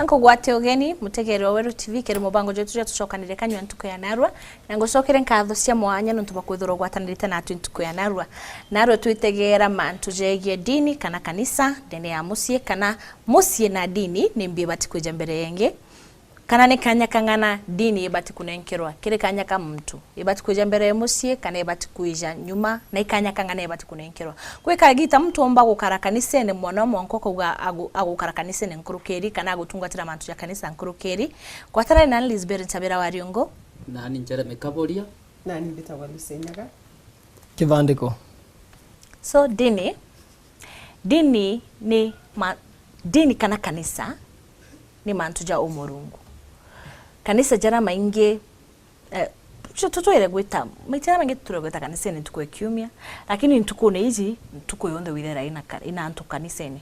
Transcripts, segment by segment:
Nanko gwate ogeni mutegero weru TV kere mubango jetu ja tucokanire kanywa ntuko ya narwa na ngocokere nkatho cia mwanya nuntu bakwithura gwatanirite na ntuko ya narwa narwa twitegera mantu jegie dini kana kanisa ndene ya musie kana musie na dini nimbie bati kuja mbere yenge kana ne kanya kangana dini ibati kunenkerwa kire kanya ka mtu ibati kuja mbere ya musie kana ibati kuija nyuma na ikanya kangana ibati kunenkerwa kweka gita mtu omba gukara kanisa ne mwana mwankoko ga agukara kanisa ne nkurukeri kana agutungatira mantu ya kanisa nkurukeri kwatara na Lisbeth Ntabera wa Riongo na ni Jeremy Kaboria na ni Bitawa Lusenyaga Kivandiko. So dini ni dini kana kanisa ni mantu ja umurungu kanisa jara maingi tutwere gwita maitara maingi tutwere gwita kanisa ni tuko ekiumia lakini ntuko ne hizi ntuko yonde wirera ina ntu kanisa ni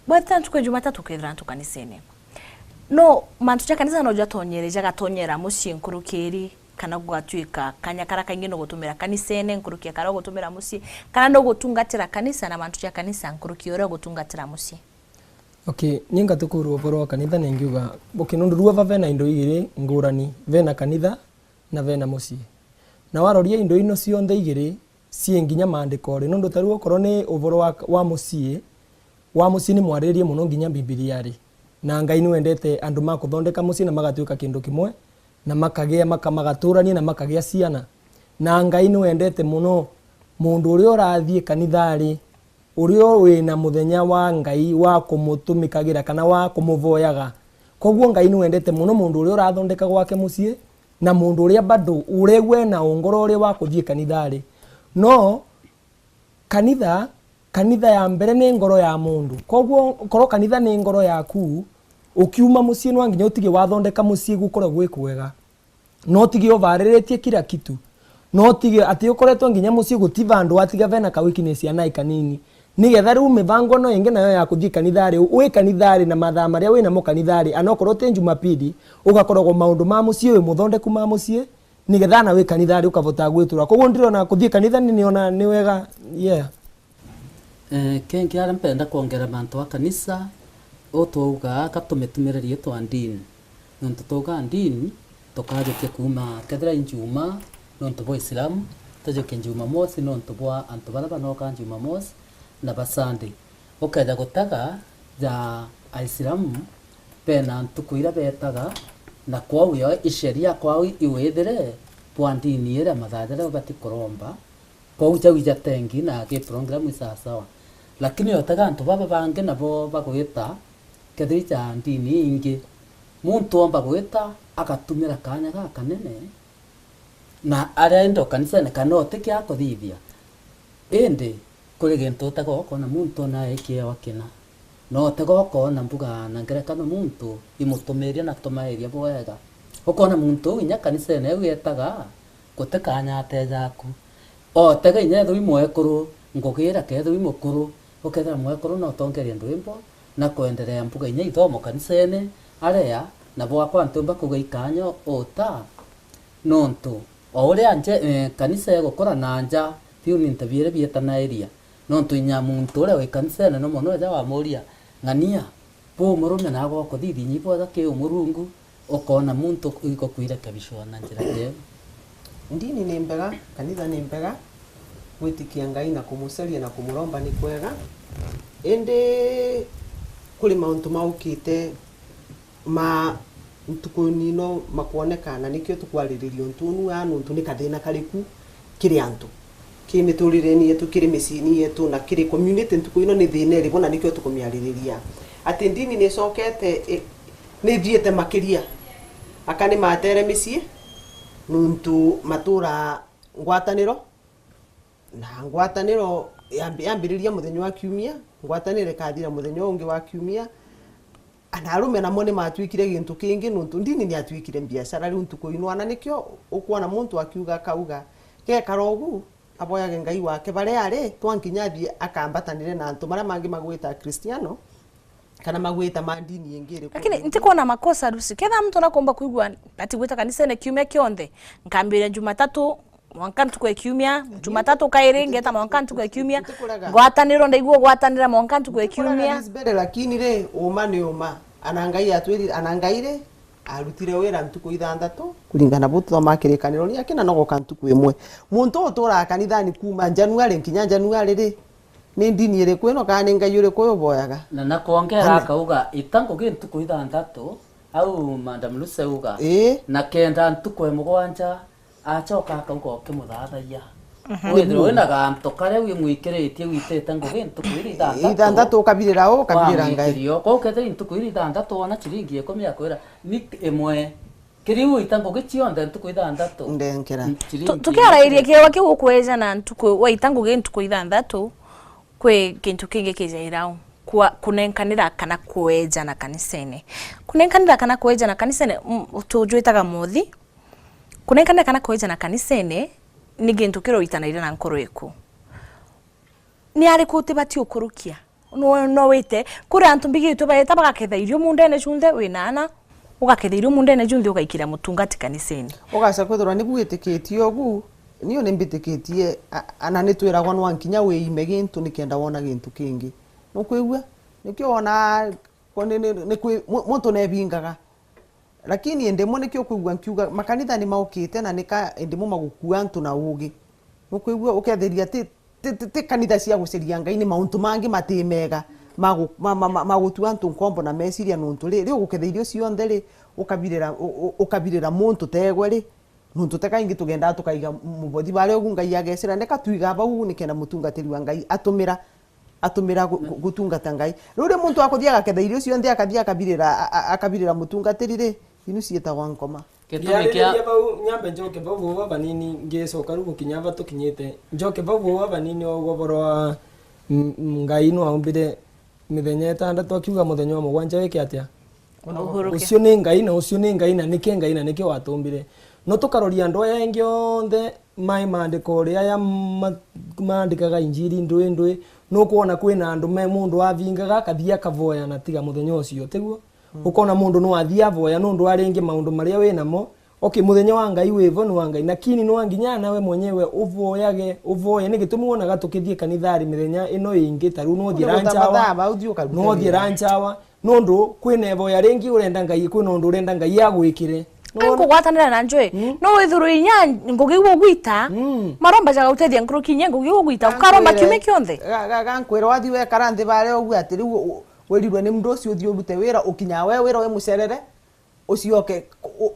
bata ntuko Jumatatu kwethra ntu kanisa ni no mantu ja kanisa no jatonyere gatonyera mucie nkurukeri kana gwatwika kanya kara kaingi no gutumira kanisa ne nkurukia kara gutumira mucie kana no gutungatira kanisa na mantu ja kanisa nkurukia ora gutungatira mucie. Okay, ninga tukuru oporo kanitha nengiuga bokinundu ruwa vena indo igiri ngurani vena kanitha na vena musie na waroria indo ino cionthe igiri cienginya maandiko ri nundu taruo korwo ni ovoro wa musie ni mwaririe muno nginya Biblia ri na Ngai ni wendete andu makuthondeka musie na magatwika kindu kimwe na makagea magaturania na makagea ciana na Ngai ni wendete muno mundu uri urathie kanitha ri urio wina muthenya wa Ngai wa kumutumikagira kana wa kumuvoyaga koguo Ngai ni wendete muno mundu urio urathondeka gwake mucie na mundu uria bado uregwe na ongoro uria wa kuthie kanithari no kanitha ya mbere ni ngoro ya mundu koguo koro kanitha ni ngoro yaku ukiuma mucie no nginya utige wathondeka mucie gukora gwikwega no tige ovariritie kila kitu no tige ati ukoretwo nginya mucie gutiva andu atiga vena ka weakness ya nai kanini nigetha riu mibango no ingi nayo ya kuthii kanithari wi kanithari na mathaa maria wina mo kanithari anokorwo te Jumapili ugakoragwo maundu ma mucie wi muthondeku ma mucie nigetha na wi kanithari ukavota gwitura koguo ndirona kuthii kanitha niona ni wega kengi ara mpenda kuongera mantu wa kanisa otouga katumetumirerie twa ndini nontu toga ndini tukajoke kuma kethira Njuma nontu bo Islam tajoke Njuma mosi nontu bo antu bara banoka Njuma mosi na basande okaja gutaga ja Islamu pena ntukuira betaga na kwao yo isheria kwao iwethere twandini era mathajara bati kuromba kwao jawija tengi na ke program isasawa lakini yotaga antu baba bange nabo bagwita kedija ndini ingi muntu omba gwita akatumira kanya ga kanene na arendo kanisa ne kanote kya kuthithia ende kuri gento tago na muntu na ekia wakina no tago na mbuga na ngerekano muntu imutumiria na tumairia bwega ukona muntu inya kanisa ne wetaga gutekanya atejaku o tega inya thwi mwekuru ngogira ke thwi mukuru ukethera mwekuru no tongeria ndwimbo na kuendelea mbuga inya ithomo kanisa ne area na bwa kwa ntumba kugaikanyo ota nontu o uri anje kanisa yagukora nanja tiu ni ntabire bieta area nontu inya muntu uri wi kanisa no mono ja wa moria ngania po murume na go kuthithia nyibo za ke umurungu ukona muntu iko kuira kabishwa na njira ye ndini ni mbega kanitha ni mbega gwitikia Ngai na kumuceria na kumuromba ni kwega ende kuri mauntu maukite ma ntukuni no makuonekana nikio tukwaririo ntunu anu ntuni kathina kariku kiri antu ki miturireni yetu kiri micini yetu na kiri community ntukuino ni thine ri bona nikio tukumiaririria ati ndini ni cokete ni thiete makiria akani matere micie nuntu matura ngwataniro na ngwataniro yambiriria muthenya wa kiumia ngwatanire kathira muthenya ungi wa kiumia anarume na mone matwikire gintu kingi nuntu ndini ni atwikire biashara ri ntuko inwana nikio ukuona muntu akiuga kauga ke karogu aboyage Ngai wake bare ari twankinyathie akambatanire na antu mara mangi magwita Kristiano kana magwita mandini ingire lakini ntikuona makosa rusi ketha mtu nakomba kuigwa ati gwita kanisa ne kiumia kionthe nkambira Jumatatu mwankantu kwa kiumia Jumatatu kairi ngeta mwankantu kwa kiumia gwataniro ndaiguo gwatanira mwankantu kwa kiumia lakini re uma ni uma anangai atwiri anangaire arutire wira ntuku ithanthatu kuringana buthoma kirikaniro ni akina nogoka ntuku imwe muntu utura kanithani kuma Januari nginya Januari ri ni ndini iri kwino kana ngai uri kuyo boyaga na nakuongera akauga itango gintuku ithanthatu au Madam Lucy uga na kenda ntuku mugwanja acoka akauga okimuthathaiya withiro wina ganto kare wi mwikiritie witete ngugi ntuku ithanthatu ukabirira o ukabirira ngai ko kete ntuku ithanthatu ona chiringi ikomia kwira ni imwe kiriu itango gicionde ntuku ithanthatu ndenkera tukiarairie kiwa kiu kweja na ntuku wa itango ntuku ithanthatu kwe kintu kingi kijairao kunenkanira kana kweja na kanisene kunenkanira kana kweja na kanisene tujwitaga muthi kunenkanira kana kweja na kanisene ni gintu kiroitanaire na nkoro iku ni ari kutibati ukurukia no wite kuri antu bigitu bayeta bagaketha irio mundene chunthe winana ugaketha irio mundene chunthe ugaikira mutungati kanisene ugaca kwithirwa ni bwitikitie ogu niyo ni mbitikitie ana nitwiragwa no ankinya wiime gintu nikenda wona gintu kingi nukwigua nikio ona ni muntu nebingaga lakini endemo nikio kwigua nkiuga makanitha ni maukite na nika endemo magukua antu na ugi nukwigua uketheria ti kanitha cia guceria ngai ni mauntu mangi matimega magutua antu nkombo na meciria nuntu ri uguketheirio cionthe ri ukabirira muntu tegwe ri nuntu tekaingi tugenda tukaiga mubothi bare ogu ngai agecira neka tuiga bau nikenda mutungatiri wa ngai atumira gutungata ngai ruri muntu akuthia agaketheirio cionthe akathia akabirira mutungatiri ri inu cietagwa nkoma Kia bau nyambe njoke bau bwa banini ngecoka rugo kinyava tukinyite njoke bau bwa banini ogoboro wa ngai no aumbire mithenya itandatu akiuga muthenya wa mugwanja wiki atia ucio ni ngai na ucio ni ngai na niki ngai na niki watumbire no tukaroria andu aya engi onthe mai mandiko ria ya mandikaga injiri ndui no kuona kwina andu me mundu avingaga kathia kavoya na tiga muthenya ucio tiguo ukona mundu no athia voya no ndu aringi maundu maria we namo okay muthenya wa ngai wivo no wa ngai nakini no anginya nawe mwenyewe uvoye ni gitumi wonaga tukithie kanithari mithenya ino ingi taru no thie ranchawa no ndu kwina voya ringi urenda ngai kwina ndu urenda ngai agwikire anko gwatanira na njwe no withuru inya ngugi wo gwita maromba jaga utethia nkuru kinye ngugi wo gwita ukaromba kiume kionthe gankwira wathi we karanthi bare ogu ati riu wirirwe ni mndu ucio uthio rute wira ukinya we wira we mucerere ucioke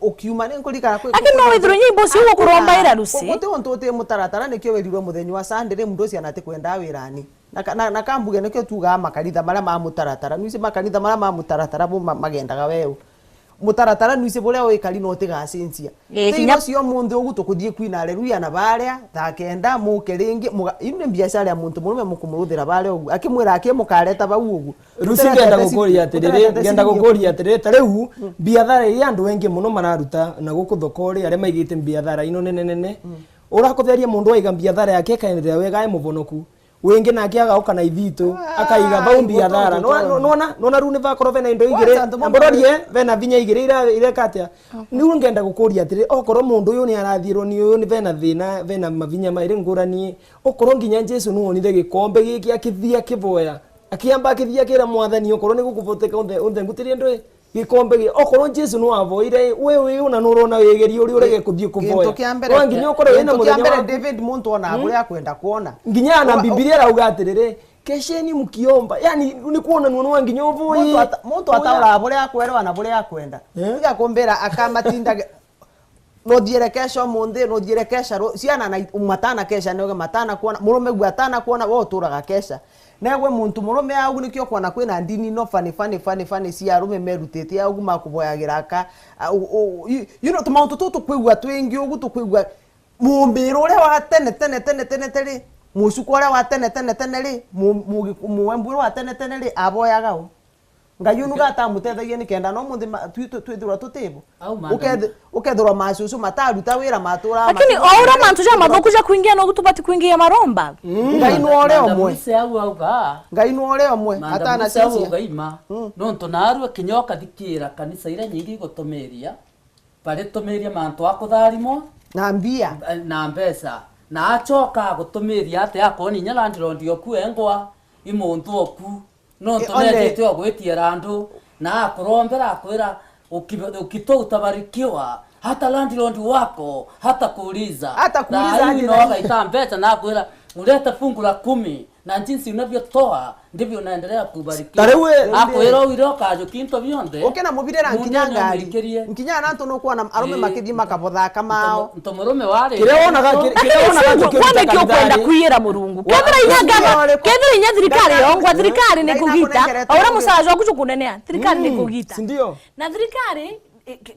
ukiuma ni nkurikana kwi lakini no withuru nyimbo cio wo kuromba ira rusi guti onto uti mutaratara nikio wirirwe muthenya wa Sunday ri mndu ucio anati kwenda wirani na kambuge nikio tuga makanitha maria ma mutaratara nuisi makanitha maria ma mutaratara bo magendaga weu mutaratara nuisi buria wikari no tigacincia tiga cio munthi ugu tukuthie kwina haleluya na baria takenda muke ringi ine biashara ya muntu murume mukumuruthira baria ugu akimwira akimukareta bau ugu rusi ngenda gukuria atiriri tariu biathara ya andu wengi muno mararuta na guku thokori aria maigite biathara ino nene urakutheria mundu aiga biathara yake kaendelea wega mubonoku wengi nake agaoka na ithitu akaiga bau biathara nona ru ni vakoro vena indo igire ambororie vena vinya igire ira katia ni ngenda gukuria atiri okoro mundu uyu ni arathirwo ni uyu ni vena thina vena mavinya maire ngurani okoro nginya Jesu nu onire gikombe giki akithia kivoya akiamba akithia kira mwathani okoro ni gukuvoteka onthe ngutirie ndu gikombe okoro Jesu nu avoire wewe una nurona wegerio uri urege kuthie kuvoya wanginya okoro wena muthenya wa David muntu ona abure akwenda kuona nginya na Biblia rauga atiriri kesheni mukiomba yani ni kuona nuno wanginya uvoye muntu ataura abure akwerwa na abure akwenda iga kumbira akamatinda no diere kesho monde no diere kesha ciana na matana kesha no matana kuona murume gwa atana kuona wo turaga kesha negwe muntu murume agu nikio kuona kwina ndini no fani cia arume merutete agu makuboyagira aka you know tumauntu tutu kwigwa twingi ugu tukwigwa mumbiro ria wa tene musuko ria wa tene ri muwemburo wa tene ri aboyaga u ngai unu gata mutethagie ni kenda no muthi twithura tutebo ukethura macucu mataruta wira matura lakini ora mantu ja mathoku ja kuingia no gutubati kuingia maromba ngai no ore omwe ngai no ore omwe atana cia ngaima no ntonaru kinyoka thikira kanisa ira nyingi gutumiria pare tumiria mantu akutharimo na mbia na mbesa na acoka gutumiria ate akoni nyala ndio ku engwa imuntu oku no tonete ogwetia randu na akurombera akwira ukitoa utabarikiwa, hata landlord wako hata kuuliza na itambecha na akwira uleta fungu la 10 na jinsi unavyotoa ndivyo unaendelea kubarikiwa. Akwira uiroka jo kinto bionde ukena mubirera nkinya nanto no kuona arume makidi makabothaka mao ntomurume wale kireonaga kwani kyo kwenda kuira murungu kethira inya thirikari yongwa thirikari ni kugita aura musajo akucho kunenea thirikari ni kugita ndio na thirikari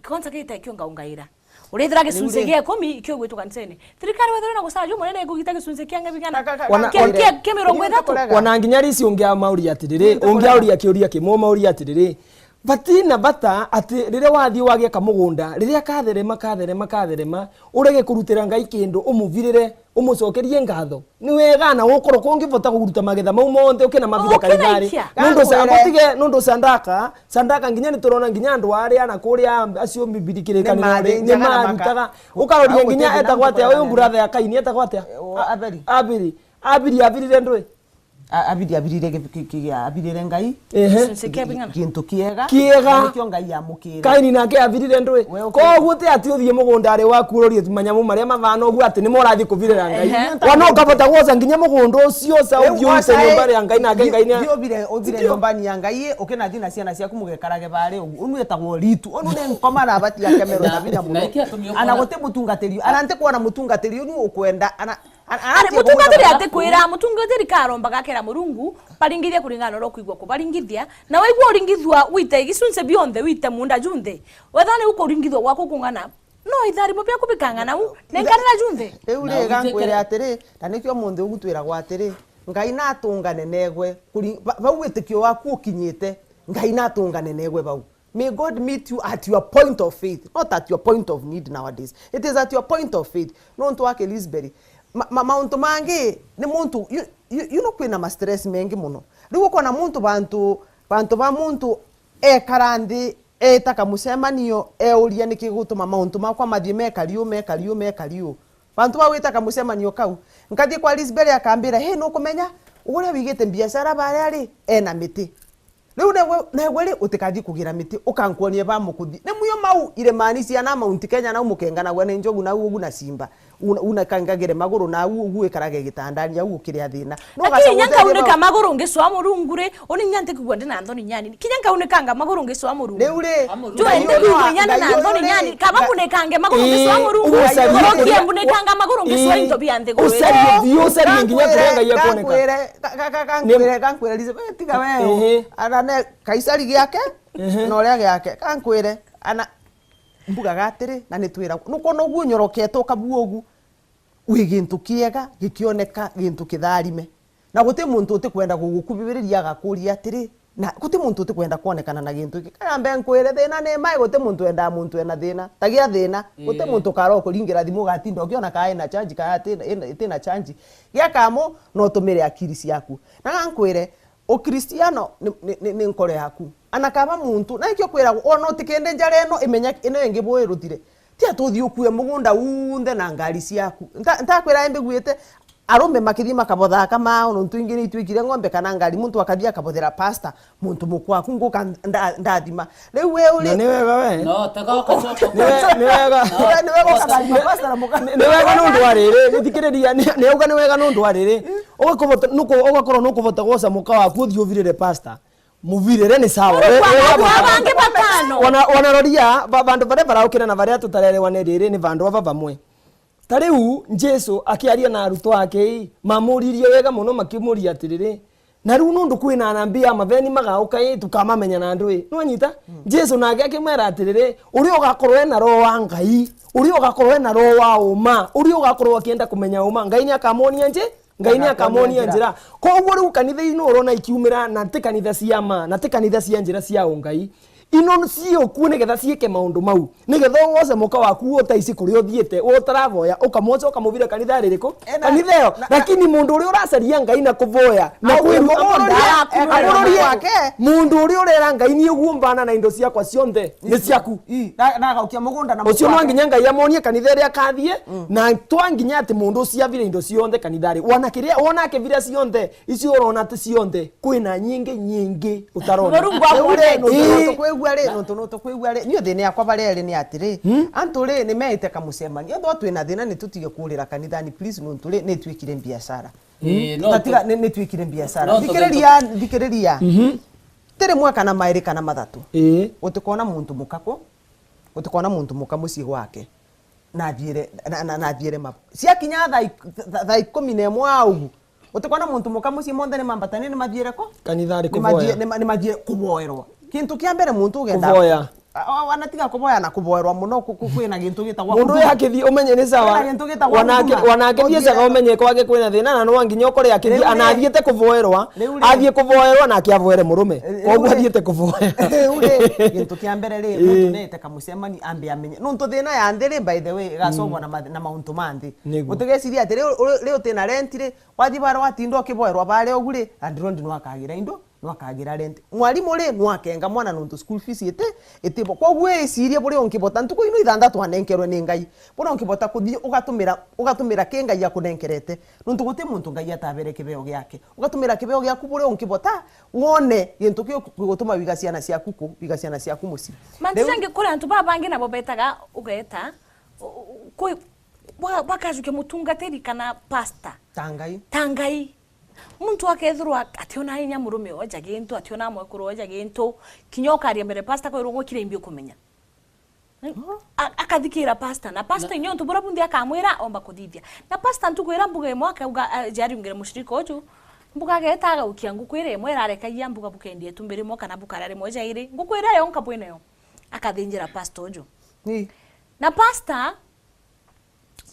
kwanza kita kyo ngaungaira urethira gisunze gia 10 kyo gwitu kaniseni thirikari wethera na gusajo munene kugita gisunze kia ngabigana kia 30 wana nginya risi ungia mauri atiriri ungia uri akiuria kimo mauri atiriri batina bata ati rire wathi wagia kamugunda rire katherema urege kurutira ngai kindu umuvirire umucokerie ngatho ni wega na ukoro kungivota kuruta magetha mau monthe ukina mavire kaithari nundu sandaka nginya ni turona nginya andu aria na kuria acio mibirikirikanire ni marutaga ukaroria nginya etagwate uyu nguratha ya kaini etagwate abirire ndwe abirire ngai kintu kiega nikyo ngai yamukire kaini nake abirire ndwe koguo te ati uthie mugunda ari waku urorie manyamu maria mavana uguo ati nimo rathi kuvirira ngai wana ukavota gwoca nginya mugunda ucio sa uthio ite nyumba ya ngai nake ngai ni obire nyumba ya ngai ukena thina ciana ciaku mugekarage bare uguo unu etagwo ritu unu ne ngoma na bati ya kamera na binya muno ana gote mutungatiri arante kuona mutungatiri unu ukwenda ana mutungatiri ate kwira mutungatiri karomba gakera murungu paringithia kuringana ro kuigwa ko paringithia na waigwa uringithwa wite gisunse bionde wite munda junthe wethane uko uringithwa gwako kungana no ithari mopia kubikangana u nengarira junthe eure gankwira atiri tanikyo munthi ugutwira gwa atiri ngai natungane negwe bau witikio waku ukinyite ngai natungane negwe bau. May God meet you at your point of faith, not at your point of need nowadays. It is at your point of faith. No ntu wake Lisbury mauntu mangi ni muntu you know kwina ma stress mengi muno riwo kona muntu bantu ba muntu karandi taka musemanio uria nikigutuma mauntu makwa mathie mekariu bantu ba wita kamusemanio kau nkathie kwa Lisbury akambira he no kumenya uria wigite biashara bare ari na miti riu negwe utikathi kugira miti ukankuonie ba mukuthi ne muyo mau ile mani cia na Mount Kenya na umukenga na gwe njogu na ugu na simba una kangagire maguru na ugu ikarage gitandani au ukiria thina no gaca uneka maguru ngiswa murungure oni nyante kugwa ndina Anthony nyani kinyanka unekanga maguru ngiswa murungu leure joende kugwa nyana na Anthony nyani kaba kunekange maguru ngiswa murungu okie munekanga maguru ngiswa into biante go usari nginya kurenga yekuoneka kankwere Elizabeth tiga wewe ana kaisari giake no ria giake kankwere ana mbuga gatiri na nitwira nuko no gunyoroketo kabuogu wi gintu kiega gikioneka gintu kitharime na guti muntu utikwenda gugukubiriria agakuria atiri na guti muntu utikwenda kuonekana na gintu kambe nkwire thina ne mai guti muntu enda muntu ena thina tagia thina guti muntu karo kuringira thimu gatinda ukiona kae na charge ka tina charge ya kamo no tumire akiri ciaku na nkwire o Cristiano ni nkore yaku anakaba muntu na ikyo kwira ono tikende njare no imenya ino ingi bwirutire ti atuthi ukue mugunda unthe na ngari ciaku ntakwira embe gwite arume makithima kabotha kama ono ntuingi ni twikire ngombe kana ngari muntu akathia kabothera pasta muntu mukwaku nguka ndathima riu we uri ni wega we no taka kachoka ni wega kathima pasta na muka ni wega nundu arire nitikiriria ni uga ni wega nundu arire ugakobota nuko ugakoro nukubota goca muka waku uthi uvirire pasta muvirire ni sawa abange batano wanaroria bandu bare baraukira na bare tutarelewane riri ni bandu ava vamwe tariu Jesu akiaria na aruto ake mamuririe wega muno makimuria atiriri na riu nundu kwina anambia maveni magauka tukamamenya na ndui nwanyita Jesu nake akimera atiriri uri ugakorwo na roho wa ngai uri ugakorwo na roho wa uma uri ugakorwo akienda kumenya uma ngai ni akamonia nje ngai ni akamonia njira koguo riu kanitha ino urona ikiumira na te kanitha cia ma na te kanitha cia njira cia ungai ino cio ku ne getha ciike maundu mau ne getha wose muka waku utaici kuri uthiete utaravoya ukamoca ukamuvira kanitha ririko kanitha yo lakini mundu uri uracaria Ngai na kuvoya na mundu uri urera Ngai ni ugumbana na indo ciakwa cionthe ni ciaku na gaukia mugunda na ucio no nginya Ngai amonie kanitha ria kathie na twanginya ati mundu ucio avire indo cionthe kanithari wona kiria wona ke vira cionthe icio urona ati cionthe kwina nyingi utarona no kwigua ri ni thina yakwa barere ni atiri antu ri ni meite kamucemania ndo twina thina ni tutige kurira kanithani please no tuli ni twikire biashara tatiga ni twikire biashara thikiriria tiri mwaka na mairi kana mathatu utikona muntu mukako utikona muntu mukamuci gwake na thiere mapo ciakinya thaa 11 augu utikona muntu mukamuci monthe ni mambatani ni mathiere ko kanithari kuvoya ni mathiere kuvoerwa kintu kia mbere muntu ugenda kuvoya wanatiga kuvoya na kuvoerwa muno kwina gintu gitagwa mundu yakithi umenye ni sawa wanake thiecaga umenye kwage kwina thina na no nginya ukore akithi anathiete kuvoerwa athie kuvoerwa na akiavoere murume koguo athiete kuvoya gintu kia mbere ri mundu nete kamucemani ambe amenye nuntu thina ya ndiri by the way gacogwa na mauntu mandi utigeciria ati ri utina rentire wathi bara watindo kivoerwa bare oguri andirondi no akagira indo no akagira rent mwalimu ri no akenga mwana nuntu school fees itibo koguo icirie buri onkibota ntuko ino ithandatu anenkerwe ni Ngai buri onkibota kuthii ugatumira ke Ngai akunenkerete nuntu guti muntu Ngai atabere kibeo giake ugatumira kibeo giaku buri onkibota wone gintu kio gutuma wiga ciana ciaku muci mantisange kuri antu babange nabo betaga ugeta koi bakajuke mutungateri kana pasta tangai muntu akethurwa ationa hinya murume oja gintu ationa mwekuru oja gintu kinyoka ari mbere pasta ko irongo kire imbio kumenya akathikira pasta na pasta inyo ntu burabundi akamwira omba kuthithia na pasta ntu kwira mbuga imwe akauga jari ngire mushirika oju mbuga getaga ukia ngukwira imwe rarekagia mbuga bukendie tumbiri mo kana bukara ri moja iri ngukwira yo nkabwine yo akathinjira pasta oju na pasta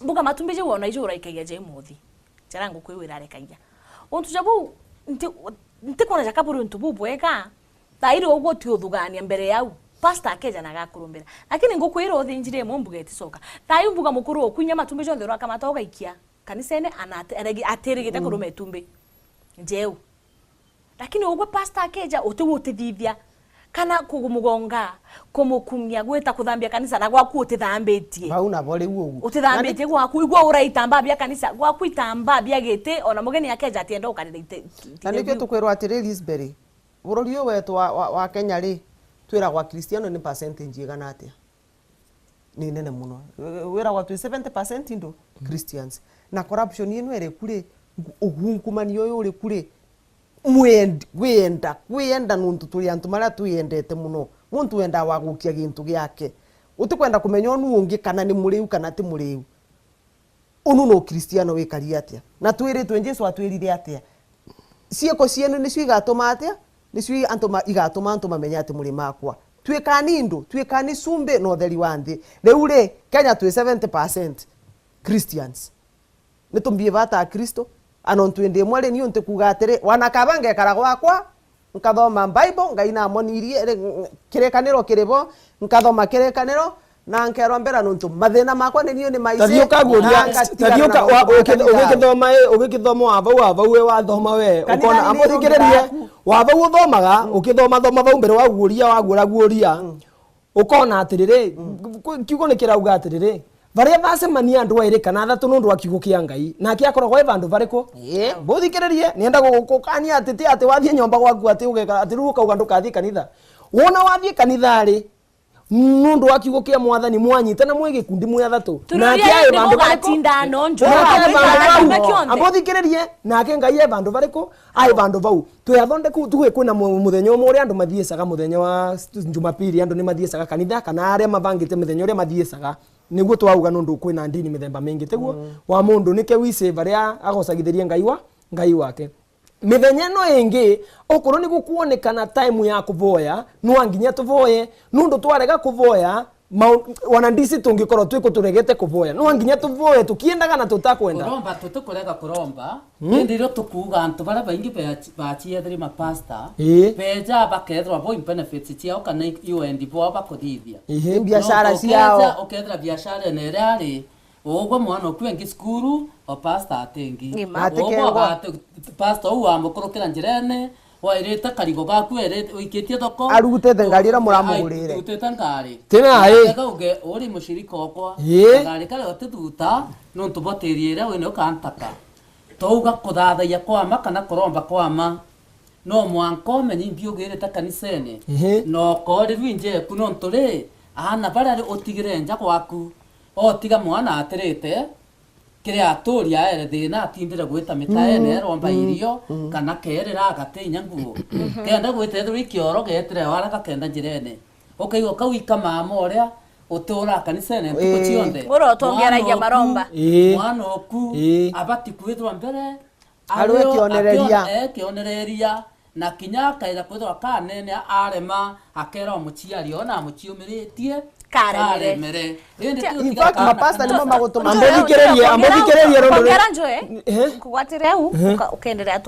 mbuga matumbije wona ijo uraikagia je muthi jara ngukwira rarekagia ontu jabu nti kona jakaburu ntu bubwega tairi ogwo ti uthugania mbere yau pasta akeja na gakurumbira lakini ngukwira uthinjire mu mbuga etisoka tayi mbuga mukuru okunya matumbe jonde rwa kama toga ikia kanisene aterigite kurume tumbe njeu lakini ogwo pasta akeja utithithia kana kugumugonga kumukumia gweta kuthambia kanisa na gwaku utithambitie bauna bole ugu utithambitie gwaku igwa uraitamba bia kanisa gwaku itamba bia gete ona mugeni akeja atienda ukarite na nikyo tukwirwa atiri Lisbury bururi wetu wa Kenya ri twira kwa Kristiano ni percentage igana atia ni nene muno wira kwa 70% ndo Christians na corruption yenu ere kure ugunkumani yoyo uri kure gwenda nuntu turi antu mara tuyendete muno muntu wenda wagukia gintu giake utikwenda kumenya onu ungi kana ni muriu kana ti muriu unu no Kristiano wikari atia na twiritwe Jesu atwirire atia cieko cienu ni cio igatuma atia ni cio igatuma antu mamenya ati muri makwa twikani indo twikani sumbe no theri wa nthi riu ri Kenya twi 70% Christians nitumbie bata Kristo anontu ndi mwale ni unte kugatire wanakabange karagwa kwa nkathoma Bible Ngai na monirie kirekaniro kiribo nkathoma kirekaniro na nkero mbera nuntu mathina makwa ni niyo ni maize tadioka ugikithoma ava we wathoma we ukona amuthikirerie wava uthomaga ukithoma vau mbere waguria ukona atirire kiugo ni kirauga atirire varia vacemania andu airi kana athatu nundu wa kiugo kia Ngai na kiakoragwo vandu variku mbuthikiririe nienda gukania ati ati wathie nyomba gwaku ati ugeka ati ruka uga ndukathie kanitha wona wathie kanitha ri nundu wa kiugo kia mwathani mwanyita na mwege kundi mwe athatu na kia vandu gatinda nonjo mbuthikiririe na ke Ngai vandu variku ai vandu vau twathondeku tuwe kwina muthenya umwe uri andu mathiecaga muthenya wa Jumapili andu ni mathiecaga kanitha kana aria mavangite muthenya uri mathiecaga niguo twauga nundu kwina ndini mithemba mingi teguo wa mundu nike wise varia agocagithirie Ngai wake mithenya no ingi okoro ni gukuonekana time ya kuvoya no anginya tuvoye nundu twarega kuvoya wanandisi tungikorwo twiko turegete kuvoya no nginya tuvoye tukiendaga na tutakwenda kuromba tutukurega kuromba ndi ro tukuga antu bara baingi bachiethiri mapasta beja bakethwa boy benefits ciao kana UND bo bakuthithia biashara ciao ukethra biashara ne rari ogwo mwana okwengi skuru o pasta atengi ogwo pasta uwa mukurukira njirene waireta karigo gaku uikitie thoko arugutete ngari ira muramugurire arugutete ngari tena uge uri mushirika okwa ngari kale otututa no tuboteriera we no kantaka touga kuthathaia kwama kana kuromba kwama no mwanko menyi mbiugirete kanisene no kore winje kuno ntore ana bara otigire nja gwaku otiga mwana atirite kire aturia ere thina atindire gwita mitaene romba irio kana kerera agatinya nguo kenda gwite thuri kioro getire wara kakenda njirene ukaigo kawika mama uria utura kanisene mtuko cionde boro tongeragia maromba mwana oku abati kwithwa mbere arwe kionereria na kinya kaira kwithwa kanene arema akera omuchiari ona muchiumiritie karemere in fact mapasta nimo magutuma ambothikirerie rondo njoe kugwatire u ukenderea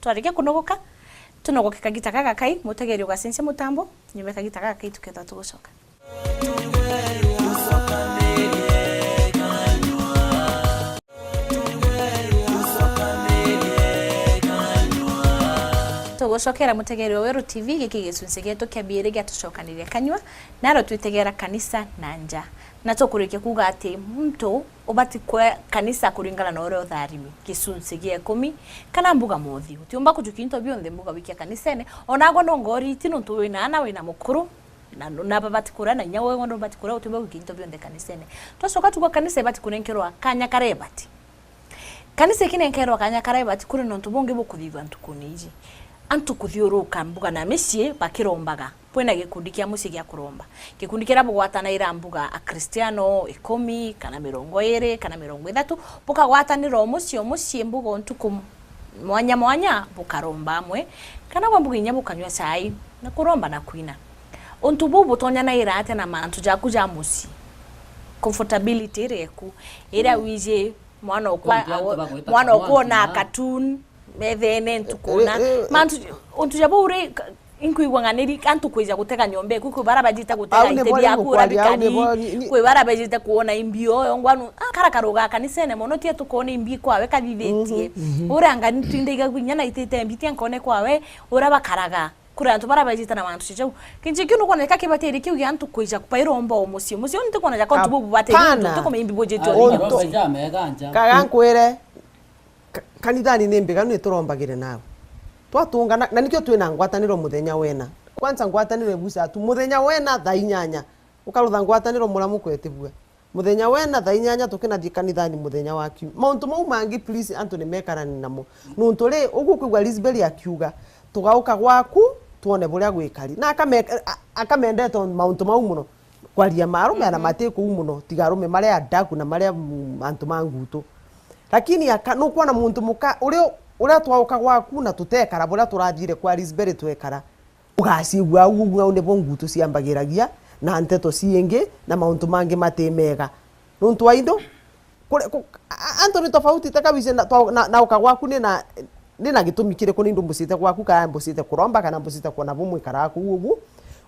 twarike kunogoka tunogoke kagita kaka kai mutegerio gasense mutambo nyume kagita kaka kai tuketha tugucoka tugucokera mutegerio Weru TV giki gicunci gitu kiambire giatucokaniria kanywa naro twitegera kanisa na nja na tukurikia kuga ati mtu ubati kwa kanisa kuringana na ore utharimi gicunci gia 10 kana mbuga mothi utiumba kujukinto bionde mbuga wikia kanisene onago no ngori tino tuwina na wina mukuru na babati kura na nyawe ngondo bati kura utumba wikinto bionde kanisene twacoka tukwa kanisa bati kunenkerwa kanya karebati kanisa kinenkerwa kanya karebati kuri no tubonge bukuthithwa ntukuniji antu kuthiuruka mbuga na micie bakirombaga kwena gikundi kia mucie gia kuromba gikundi kira bugwatana ira mbuga a Kristiano 10 kana 20 kana 30 buka gwatanira mucie mbuga ntuku mwanya bukaromba amwe kana mbuga inya bukanywa chai na kuromba na kuina ontu bubu tonya na ira ate na mantu jaku ja mucie comfortability reku ira wije mwana okwa na cartoon methene ntukuna mantu ontujabo uri inkuigwa nganiri kantu kwiza gutega nyombe kuko barabajita gutega itebi akura bikani kwe barabajita kuona imbio yongwanu karakaroga kanisene mono tie tukone imbi kwawe kadhivetie uranga ntindega gwinyana itete mbiti ankone kwawe urabakaraga kura antu barabajita na mantu chicho kinje kinu kone kakibateri kiugi antu kwiza kupairomba omusio musio ntikona ja kontu bubu bateri tukome imbi bojeto kagankwire kanithani ni mbega ni turombagire nawe twatungana na nikio twina ngwataniro muthenya wena kwanza ngwataniro ebusa tu muthenya wena thaa 8 ukarutha ngwataniro muramu kwetibua muthenya wena thaa 8 tukinathie kanithani muthenya waki mauntu mau mangi please antu ni mekarani namo nuntu ri ugukwigwa Lisbeth akiuga tugauka gwaku tuone buria gwikari na akamendeta mauntu mau muno kwaria marume na matiku muno tigarume maria daku na maria antu mangutu lakini nukuona muntu muka uria twauka gwaku na tutekara buria turathire kwa Lisbeth twekara ugasigwa uguo ne bongutu ciambagiragia na nteto ciingi na mauntu mangi matemega nuntu waindo Anthony tofauti takabise na ukagwaku nina gitumi kire ko nindu mbusite gwaku ka mbusite kuromba kana mbusite kuona bumwe karaku ugu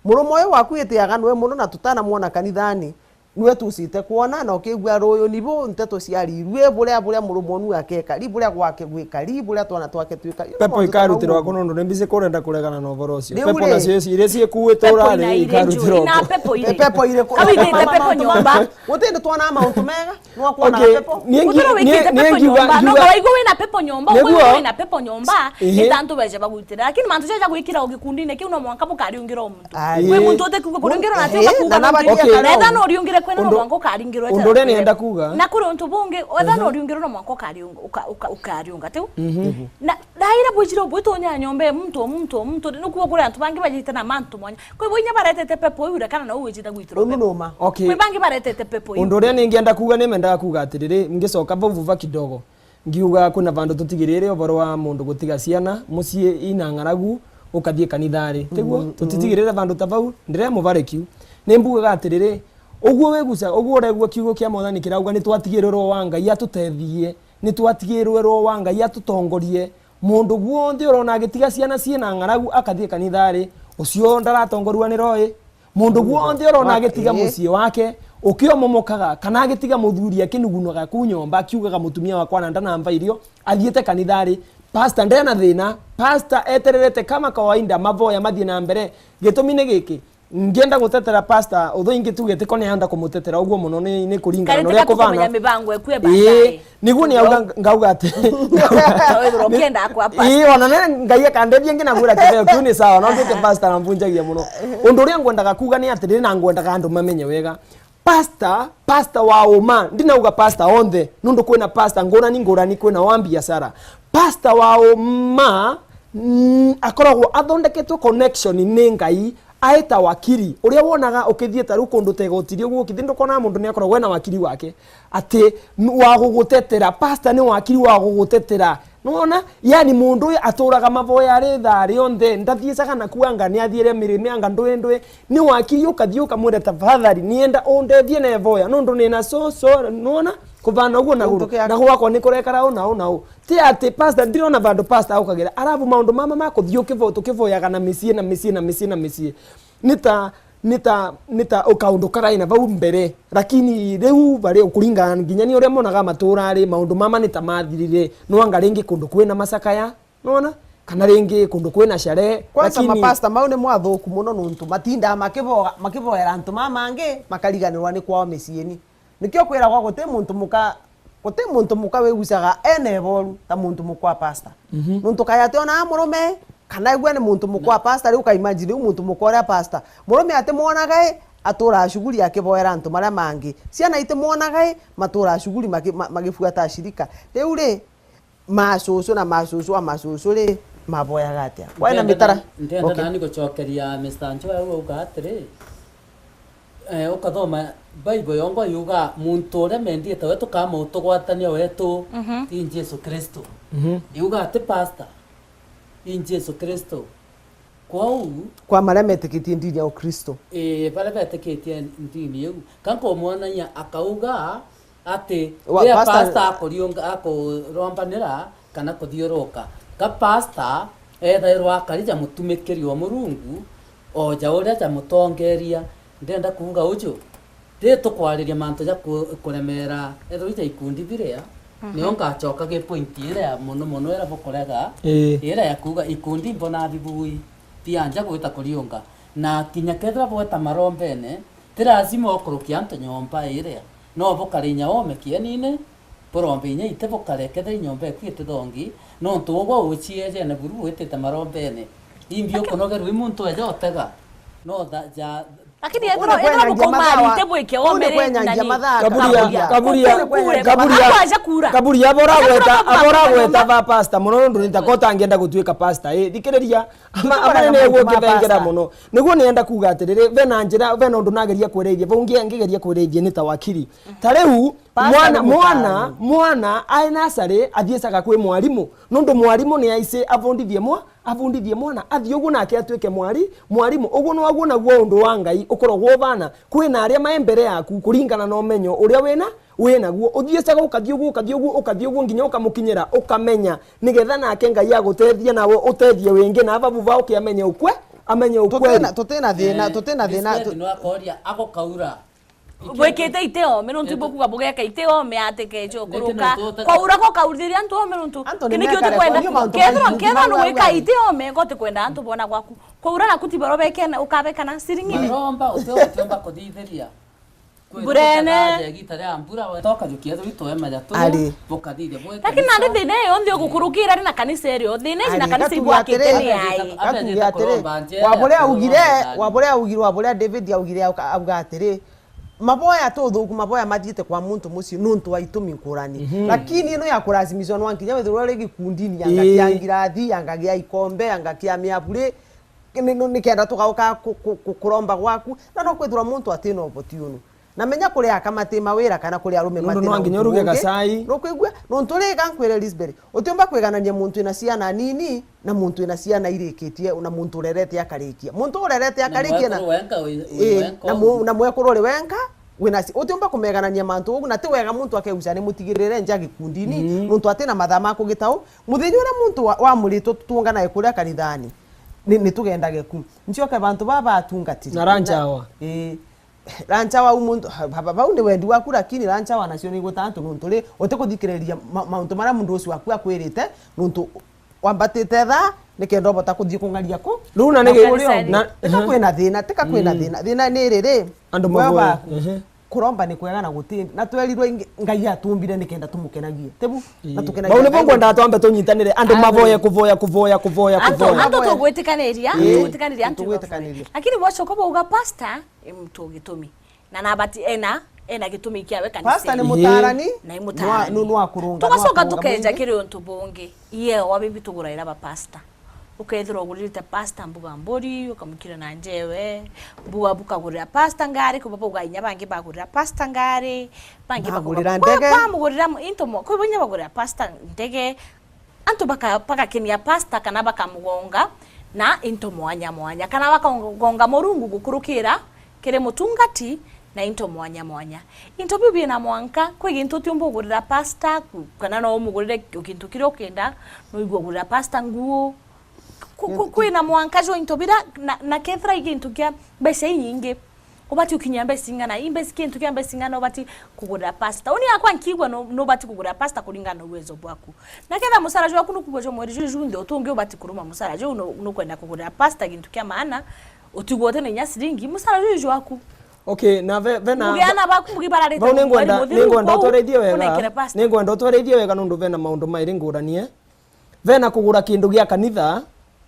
murumoyo waku yetiaga nwe muno na tutana muona kanithani nwe tusite kuona na ukigwa royo nibo nteto ciari rwe buria murumonu akeka ri buria gwake gwikari buria twana twake twika pepo ikarutirwa kuno ndo nembise kurenda kuregana na uboro ucio pepo na cio ire cie kuwite urare ikarutirwa na pepo ire kabithite pepo nyomba gutinde twana mauntu mega no kuona pepo no kawaigwa wina pepo nyomba wina pepo nyomba itantu beje bagutira lakini mantu jaja gwikira ogikundine kiuno mwanka bukari ungira omuntu we muntu otekugwa kurungira na tio kuga na no riungira kwena no mwanko karingirwa undure nienda kuga na kuri untu bunge wetha no riungiro no mwanko kariunga ukariunga tiu na daira bujiro bwitonya nyombe muntu nukuwa kuri antu bangi bajita na mantu mwanya kwe bonya baretete pepo yura kana no wejita gwitiro noma kwe bangi baretete pepo yura undure ningienda kuga nimendaga kuga atiriri ngicoka vuva kidogo ngiuga kuna vandu tutigirire uboro wa mundu gutiga ciana mucie ina ngaragu ukathie kanithari tiguo tutitigirire vandu ta vau ndire muvarikiu nimbugaga atiriri Uguo weguca uguo regua kiugo kia Mwathani kirauga ni twatigirwo wa Ngai atutethie ni twatigirwo wa Ngai atutongorie mundu guothe urona agitiga ciana ciena ng'aragu akathie kanithari ucio ndaratongorua ni roi mundu guothe urona agitiga mucie wake ukiomomokaga kana agitiga muthuri akinugunaga ku nyomba akiugaga mutumia wakwa na ndanamba irio athiete kanithari pastor ndena thina pastor etererete kama kawaida mavoya mathie na mbere gitumine giki ngienda gutetera pastor utho ingi tugete ko ni anda kumutetera uguo muno ni kuringana no ria kuvana mibango ekwe baadaye niguo ni auga ngauga ati wewe ukienda kwa pastor ona ne Ngai akandethie ngina gwira kibeo kiu ni sawa no ndike pastor ambunjagia muno undu uria ngwendaga kuga ni ati na ngwendaga andu mamenye wega pastor wa uma ndinauga pastor onthe nundu kwina pastor ngurani kwina wa biashara pastor wa uma akoragwo athondeketwo connection ni Ngai aita wakiri uria wonaga ukithieta ru kundu tegotirio guo kithindo kona mundu ni akoragwo na wakiri wake ati wa gugutetera pastor ni wakiri wa gugutetera nona yani mundu aturaga mavoya ari thari onthe ndathiecaga na kuanga ni athiere mirime anga ndwendwe ni wakiri ukathiuka mwenda tafadhali nienda ondethie na voya nundu ni na so nona kuvana uguo na guru na gwako ni kurekara ona ti ati pastor ndirona vandu pastor aukagira arabu maundu mama makuthio kivoyaga na micie nita ukaundu karaina vau mbere lakini riu bari ukuringana nginya ni uria monaga matura ari maundu mama nitamathirire no anga ringi kundu kwina masakaya nona kana ringi kundu kwina share kwanza mapasta mau ni mwathuku muno nuntu matinda makivoera antu mamange makariganirwa ni kwao miciini nikio kwira kwa gote muntu muka wegucaga ene boru ta muntu mukwa pastor nuntu kayate ona murume kana igwe ni muntu mukwa pastor riu kaimagine muntu mukora pastor murume ate muonaga atura shughuli yake boera antu maria mangi ciana ite muonaga matura shughuli magifuata shirika riu ri macucu ri maboyaga atia kwaina mitara ndenda nani gucokeria Mr. Njoya uga atiri ukathoma Bible yongo yuga muntu uria mendiete we tukama utugwatania wetu ti Jesu Kristo yuga ati pastor in Jesu Kristo kwa maria metikitie ndini ya Kristo baria metikitie ndini yu kanko mwananya akauga ati ria pastor akurombanira kana kuthiuruka ka pastor ethairwa akarija mutumikiri wa Murungu oja uria ja mutongeria ndenda kuuga uju ndi tukwariria mantu ja kuremera etho ija ikundi biria nio ngacoka ge point ira muno era bukorega ira ya kuuga ikundi mbona thibui tianja gwita kuriunga na kinya kethra bweta marombene tirazima okurukia antu nyomba ira no bukarinya omekie nine porombe inya ite bukareketha nyomba kwite thongi no tugo uchiere na buru wetete marombene imbio konogeru muntu eja otega no ja lakini edro mukomani tebweke omere nani kaburia abora gweta va pastor muno ndu nitakota angienda gutwika pastor thikiriria amane neguo kithengera muno niguo nienda kuga atiriri vena njira vena undu nageria kwereithia vungi angigeria kwereithia ni tawakiri tariu mwana ai nasari athiecaga kwi mwarimu nundu mwarimu ni aice avundithie mwana athie uguo nake atwike mwarimu uguo no aguo naguo undu wa Ngai ukoragwo bana kwina aria maembere yaku kuringana na umenyo uria winaguo uthiecaga ukathie uguo nginya ukamukinyira ukamenya nigetha nake Ngai agutethia nawe utethie wingi na ababuva ukiamenye ukweli tutena thina no akoria agokaura gwikite iteo menuntu bokuga bogeka iteo me ateke chokuruka kwaura ko kauriria antu menuntu kinikio tukwenda kedro no weka iteo me gote kwenda antu bona gwaku kwaura na kutibaro bekena ukabekana siringini romba utemba kodithiria burene gitare ambura toka jukia tu ema ya tu bokadire bwe lakini nande thine yo ndio gukurukira na kanisa erio thine na kanisa ibwakite ni ai wabore augire David augire auga atiri maboya tuthuku maboya mathiete kwa muntu mucio nuntu wa itumi ngurani lakini ino ya kurazimizwa no anginya wethirwo ri gikundini yanga kia ngirathi yanga gia ikombe yanga kia miaburi ni kenda tukauka kuromba gwaku na no kwithura muntu atina opportunity na menya kuri akamate mawira kana kuri arume matena no nginya uruge gasai no kwigwa no nturi kankwire Lisbeth utiomba kwiganania muntu ina ciana nini na muntu ina ciana irikitie na muntu urerete akarikia muntu urerete akarikia na mwekuru ri wenka wina utiumba kumeganania mantu ugu na ti wega muntu akeuca ni mutigirire nja gikundini muntu atina mathama kugitau muthenya ura muntu wa murito tutungana ikuria kanithani ni tugendage ku ncioke bantu baba atungatiri na ranchawa ranchawa umuntu baba ni wendi waku lakini ranchawa nacio ni gutantu nuntu ri utikuthikiriria mauntu mara mundu ucio waku akwirite nuntu wambatite tha nikenda bota kuthii kungaria ku runa ni na kwina thina ni riri andu mabo kuromba ni kwega na guti na twerirwe ngai atumbire nikenda tumukenagie tebu na tukenagie bau ni ngwenda twambe tunyitanire andu mavoye kuvoya andu tugwitikaniria lakini wacho uga pastor mtu gitumi na nabati ena gitumi kiawe kanisa pastor ni mutarani na imutarani no akurunga tugacoka tukenja kiri untu bungi iye wabibi tuguraira ba pastor ukethira ugurite pastor mbuga mburi ukamukira na njewe mbuga bukagurira pastor ngari kuba ugainya bangi bagurira pastor ngari bangi bagurira ndege bamugurira into mo ko banya bagurira pastor ndege antu baka kenia pastor kana bakamugonga na into mwanya kana bakagonga murungu gukurukira kire mutungati na into mwanya into bibi na mwanka kwe gintu tiumbo gurira pastor kana no mugurire ukintu kiro kenda no igugurira pastor nguo kwina mwanka jo into bira na kethra igintu kya bese nyingi obati ukinya bese ngana imbesi kintu kya bese ngana obati kugurira pastor uni akwa nkigwa no bati kugurira pastor kulingana uwezo bwaku na ketha musara jo akunu kugojo mweri jo ndio utunge obati kuruma musara jo no kwenda kugurira pastor gintu kya maana utigwote ne nyasiringi musara jo aku okay na vena mugana bakumbugi bararite bau ningwenda utwareithie wega nundu vena maundu mairi nguranie vena kugura kindu gia kanitha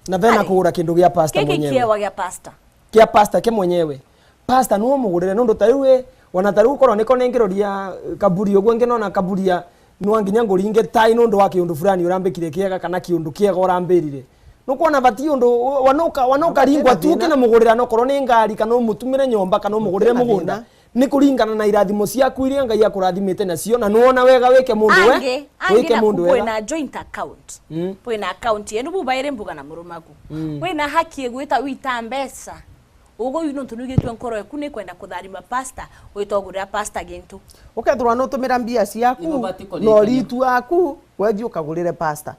na vena kugura kindu gia pastor mwenyewe kiki kia pastor kia pastor ke mwenyewe pastor no mugurire nundu tariwe wana tariwe korwo niko nengiroria kaburi ogwo nginona kaburia no nginya nguringe tai nundu wa kiundu fulani urambikire kiega kana kiundu kiega urambirire nukuona bati undu wanoka ringwa tu kina mugurira no korwo ni ngari kana mutumire nyomba kana mugurire mugunda ni kuringana na irathimo ciaku iria ngai akurathimite nacio na nuona wega weke mundu we na joint account na account yenu bubaire mbuga na murumagu na haki egwita wita mbesa ugo yuno tunugitwe nkoro eku ni kwenda kutharima pastor witogurira pastor gintu ukethwa no tumira mbia ciaku no ritu aku weji ukagurire pastor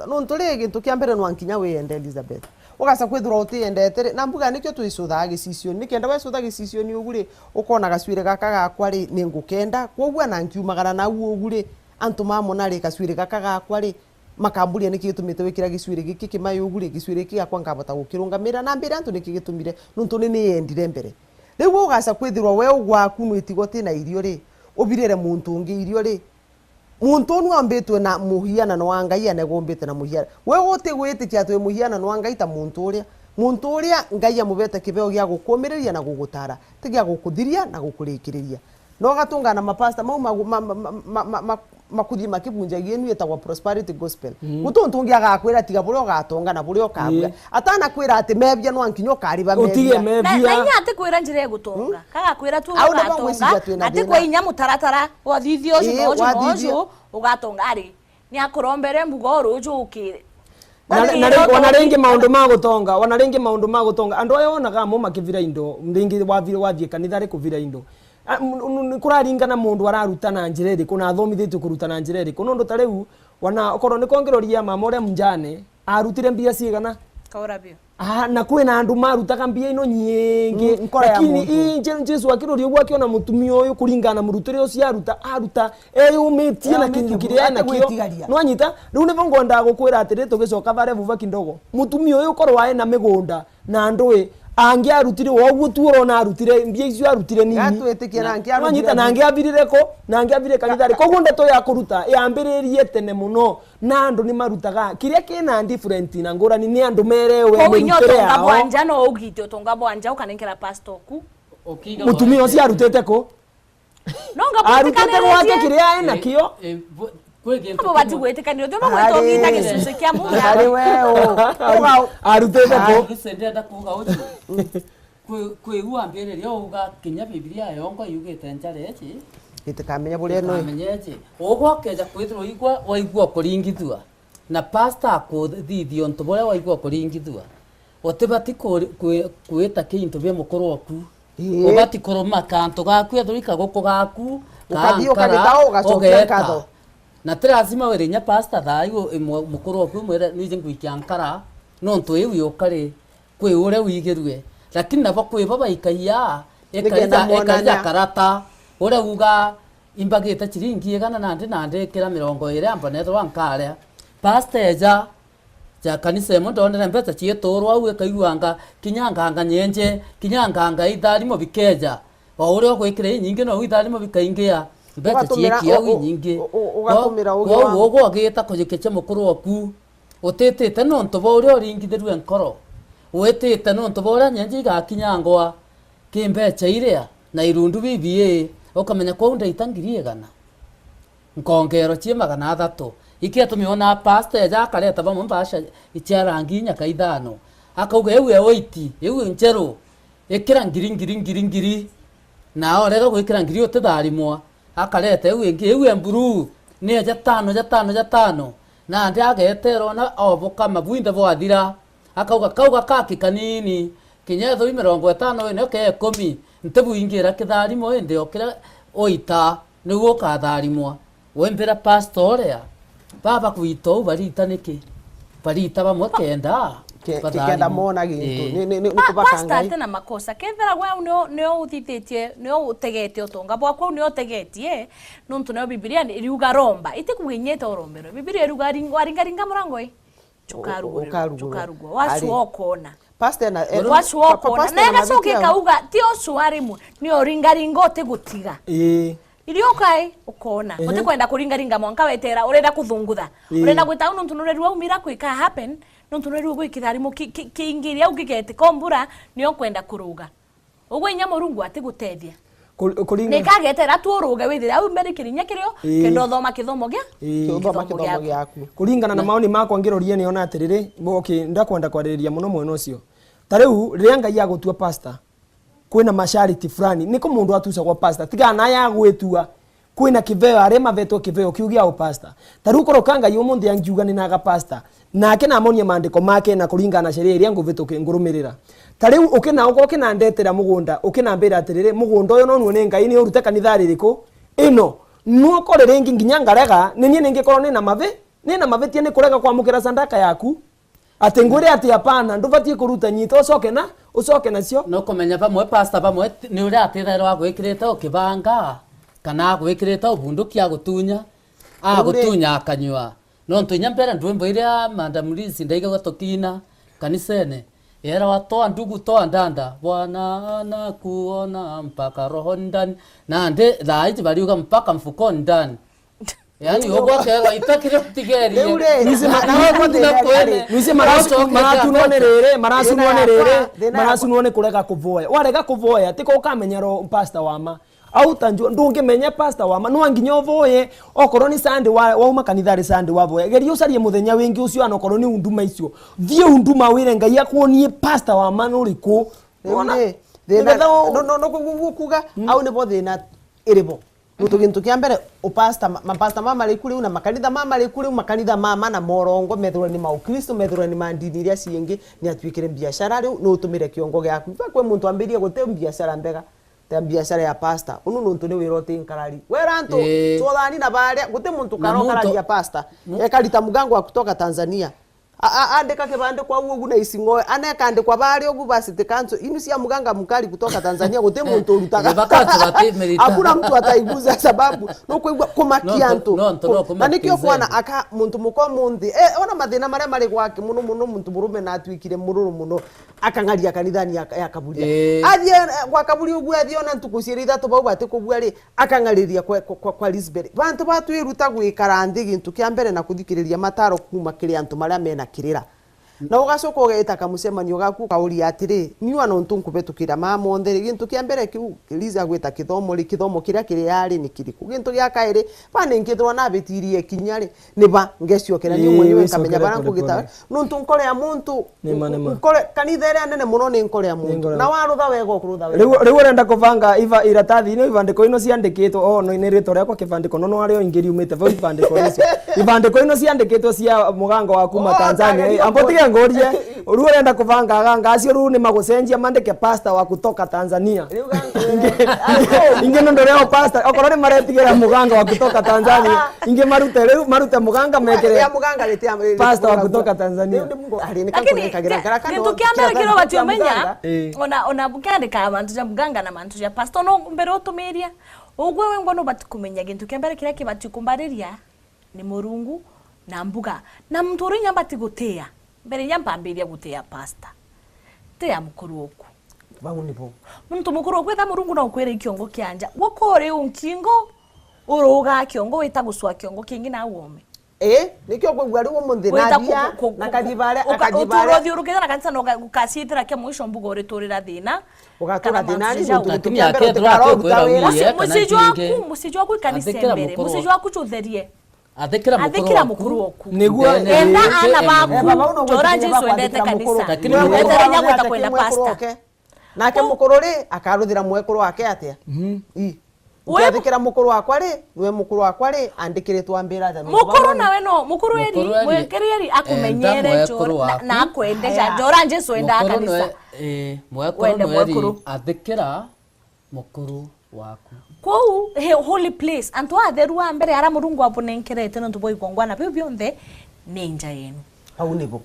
no ntore gintu kia mbere no ankinya wiyende Elizabeth ugaca kwithura utiendete na mbuga nikyo tuicuthaga gicisio nikenda wecutha gicisio ni uguri ukona gacwire gaka gakwa ri ni ngukenda kwoguo na nkiumagara na uguri antu mamona ri gacwire gaka gakwa ri makamburia nikitumite wikira gicwire giki kimayo uguri gicwire ki akwa ngabota gukirungamira na mbere antu nikigitumire nuntu ni endire mbere riu ugaca kwithirwa we ugwaku no itigoti na irio ri ubirire muntu ungi irio ri muntu nu ambitwe na muhiana no wangai ane gombite na muhiana we wote gwitikia twe muhiana no wangai ta muntu uria ngai amubete kibeo gya gukumiriria na gugutara tigia gukuthiria na gukurikiriria no gatunga na mapasta mau makuthi makibunjagie nu etagwa prosperity gospel gutuntu ngia gakwira tiga burio gatonga na burio kabwa atana kwira ati mebia no ankinyo kariba mebia na inya ati kwira njire gutonga kaga kwira tu gatonga ati kwa inya mutaratara wathithio cio ugatonga ari ni akurombere mbugo ruju ukire wana ringi maundu ma gutonga andu ayo onaga mo makivira indo ringi wathie kanitha ri kuvira indo kuraringana mundu araruta na njira iri kuna athomithitio kuruta na njira iri kundu tariu wana okorwo ni kongeroria mama uria mjane arutire mbia cigana kaura bio na kwina andu marutaga mbia ino nyingi lakini Jesu akiroria ubwo akiona mutumia uyu kuringana murutire ucio aruta eyumitie na kindu kiria nakio no anyita riu ni ngwenda gukwira atiri tugicoka bare vuva kindogo mutumia uyu korwo ae na migunda na andu angi arutire woguo tu urona arutire mbia icio arutire nini gatwitikia na angi arutire na angi abirire ko na angi abire kanithari koguo ndeto ya kuruta yambiririe tene muno na andu ni marutaga kiria kina different na ngurani ni andu merewe murutire yao bwanja no ugite utonga bwanja ukanengera pastor ku mutumia ucio arutete ko nonga arutete gwake kiria ena kio abo bati gwetikanira ndio bagweta ogita gicunce kia mungu ari weo arutete ko gisendera kuga ucio kwigua mbere uga kinya Biblia yongo yugite njareci itikamenya buria no amenyeje ogwa keja kwithiro igwa waigua kuringithua na pastor akuthithio ntu boria waigua kuringithua otebati kuita kintu bia mukoro waku ubati kuruma kantu gaku ethurika guku gaku ukathio kagitao ugacokia ngatho na lazima werinya pastor thayo mukuru oku mwere nije ngwikia nkara no ntu iu yokari kwi ure wigirwe lakini nabo kwi baba ikaia ekaja karata ure uga imbagite chiringi igana nande kira 20 ambonetho wankare pastor eja ja kanisa mo ndonera mbeta chietorwa uwe kaiguanga kinyanganga nyenje kinyanganga itharimo bikeja o ure gwikire nyingi no itharimo bikaingia mbeta chiekia wi nyingi ugatumira ugo agita kujikeche mukuru oku utitite no ntobo uri oringitherwe nkoro wetite no ntobo uri nyenje gakinyangwa kimbecha irea na irundu bibie ukamenya kwa unda itangirie gana nkongero chie 300 ikia tumiona pastor ja kareta bamwe mbasha icharangi nyaka 5 akauga ewe oiti ewe nchero ekira ngiri na orega gwikira ngiri otitharimwa akareta ewe mburu ni ja 5 na ndi agetero na oboka mabuinde bwathira akauga kaki kanini kinyetho 50 ene ke 10 ntebuingira kitharimo ende okira oita niguo katharimwa wembera pastor ya baba kuito barita niki barita bamwe kenda kenda mona gintu ni kubakanga pastor tena makosa kethera gwe no utititie no utegete utonga bwako no utegetie nuntu no Biblia iriuga romba itikugwinyete orombero Biblia iruga ringa murango chukarugo wacu okona pastor na wacu okona nega soke kauga ti osuarimu ni oringa otegutiga iriokai ukona muti kwenda kuringa mwanka wetera urenda kuthungutha urenda gwita nuntu nurerwa umira kwika happen nuntu nurerwa gwikitharimu kiingiria ugigete kombura niyo kwenda kuruga ugwe inya murungu ati gutethia kuringa nikagetera tu uruge withira au mbere kirinya kirio kendo thoma kithomo gyaku kuringana na maoni makwa ngiroria ni ona atiriri ndakwenda kwariria muno mwena ucio tariu riria Ngai agutua pastor kwina mashariti fulani niko mundu atuca kwa pastor tiga na ya gwetua kwina kiveo arema vetwo kiveo kiugia o pastor tariu korokanga yomundi angiuga ni naga pastor nake na amonia maandiko make na kuringana na sheria iria nguvitu ngurumirira tariu ukina uko kina ndetera mugunda ukina mbira atirire mugunda uyo no nuone Ngai ni urute kanitha ririko ino nuo korere nginya ngarega ni ningikorwo ni na mavetia ni kurega kwamukira sandaka yaku atengure ati hapana ndubatie kuruta nyito ucoke nacio no kumenya pamwe pastor pamwe ni uri atithero agwikirite ukibanga kana agwikirite ubundukia gutunya gutunya akanywa no ntunya mbere ndwembo iria mandamulisi ndaiga gatokina kanisene era watoa ndugu toa ndanda bwana na kuona mpaka roho ndani na nde thaiti bariuga mpaka mfukoni ndani yani ogwa kera itakire kutigeri nise marasunone kurega kuvoya warega kuvoya tiko ukamenya ro pastor wama au tanjua ndungimenya pastor wama no anginya voye okorwo ni Sunday wauma kanithari Sunday wavoya gerio sarie muthenya wingi ucio anokorwo ni unduma icio thie unduma wire Ngai akuonie pastor wama nuriku ona no kuga au ne bothina iribo mutu gintu kia mbere upasta mapasta mama lekuri una makanitha mama lekuri makanitha mama na morongo methura ni maukristo methura ni mandini iria ciingi ni atwikire biashara riu no utumire kiongo gyaku kwe muntu ambirie gute biashara mbega ta biashara ya pasta unu nuntu ni wirote nkarari werantu tuothani na baria gute muntu karokara ya pasta ekarita mugango wa kutoka Tanzania andika kibande kwa ugu na isingo aneka andikwa bari ugu basi tekanzo inu cia muganga mukali kutoka Tanzania gute muntu urutaga hakuna mtu ataiguza sababu no kuigwa kumakia ntu na nikio kwana aka muntu mukomundi ona mathina maria mari gwake muno muntu murume na atwikire mururu muno akangaria kanithani ya kaburia athie kwa kaburi ugu athie ona ntuku ciiri ithatu bau bati kubua ri akangariria kwa Lisbeth bantu batu iruta gwikara nthi gintu kia mbere na kuthikiriria mataro kuma kiri antu maria mena kirira na ugacoka ugeta kamucemanio gaku kauri atiri niwa no ntunkubetukira mamonde gintu kia mbere kiu kiliza gweta kithomo kiria kiri yari ni kiriku gintu gia kairi bane ngithwa na betirie kinyari niba ngeciokera ni mwenyewe kamenya barangu gita no ntunkore ya muntu nkore kanitha ria nene muno ni nkore ya muntu na warutha wega kurutha wega riu renda kuvanga iva iratathi ino ivandiko ino ciandikitwo no inirito ria kwa kivandiko no ario ingiri umite vo ivandiko icio ivandiko ino ciandikitwo cia mugango wa kuma Tanzania ambotige ngorie Uru urenda kubanga ganga acio ru ni magucenjia mandike pastor wa kutoka Tanzania. Inge ndo leo pastor okoro ni maretigira muganga wa kutoka Tanzania. Inge marute muganga mekere. Ya muganga letia pastor wa kutoka Tanzania. Lakini tukiambia kiro batiomenya ona bukandika abantu ja muganga na abantu ja pastor no mbere utumiria. Ugwe wengo no batikumenya gintu kiambere kira kibatikumbareria ni Murungu na mbuga na mtu uri nyambati gutea mbere nyambambiria gutea pastor tea mukuru oku bau ni bo muntu mukuru oku etha Murungu na ukwere kiongo kianja gukore unkingo uruga kiongo wita guswa kiongo kingi na uome nikyo kwegwa riwo mundhinaria na kadibare akadibare uthiurukira na kanisa no gukasitira ke mwisho mbuga uri turira thina ugatura thina ni lakini yake turakira musijwa ku kanisa mbere musijwa ku chutherie athikira mukuru oku niguo enda ana baku tora Jesu endete kanisa lakini weterenya gwita kwenda pastor nake mukuru ri akaruthira mwekuru wake atia ukathikira mukuru wakwa ri niwe mukuru wakwa ri andikiritwo ambira tha mukuru nawe no mukuru eri mwekerieri akumenyere na akwendesha tora Jesu enda kanisa mwekuru no athikira mukuru waku kou holy place antu atheru wa mbere ara Murungu aponenkerete no tuboi kongwana pio bionthe ninja yenu au nibo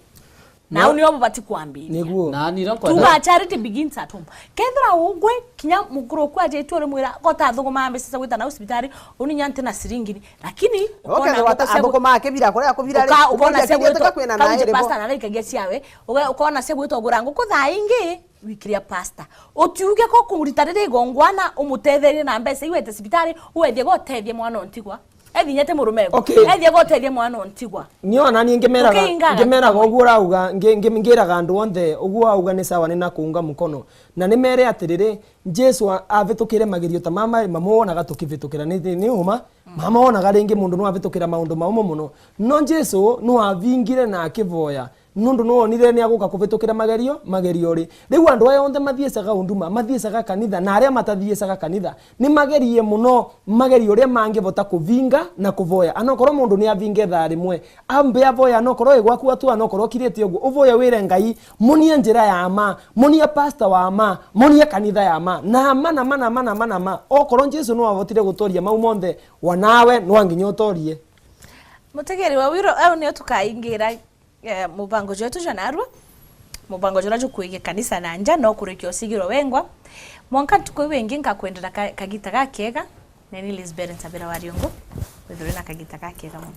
na unio mubati kuambia niguo na nira kwa tuga charity begins at home kendra ugwe kinya mukuru kwa je twore mwira gota thuguma mbesa gwita na hospitali uninya ntena siringini lakini ukona wata athuguma akibira kore akubira ri ukona segwito kwena na ere pastor na rikagia ciawe ukona segwito gurangu kuthaingi wikiria pastor otiuge ko kumuritarire gongwana umutetherie na mbesa iwete hospitali uwethie gotethie mwana ontigwa ethinyete murumego ethie gotethie mwana ontigwa niona ni ngemeraga uguo rauga ngiraga andu onthe uguo auga ni sawa ni na kuunga mukono na ni mere atirire Jesu avitukire magirio ta mama mamuonaga tukivitukira ni uma mama onaga ringi mundu no avitukira maundu maumo muno no Jesu no avingire na akivoya nundu no onire ni aguka kuvitukira magerio ri riu andu aya onthe mathiecaga unduma mathiecaga kanitha na aria matathiecaga kanitha ni magerie muno magerio ria mangivota kuvinga na kuvoya anokoro mundu ni avinge thari mwe ambe avoya anokoro igwaku atu anokoro kirete uguo uvoya wire Ngai munie njira ya ma munie pastor wa ma munie kanitha ya ma na mana okoro Jesu no avotire gutoria mau monthe wanawe no anginyo utorie mutegeri wa wiro au ni tukaingira mubango jetu janarwa mubango jora jukuige kanisa na nja no kurikyo sigiro wengwa mwanka tuko wengi ngakwendera kagita gakega neni Lisbeth Nsabira wariongo wethore na kagita gakega muno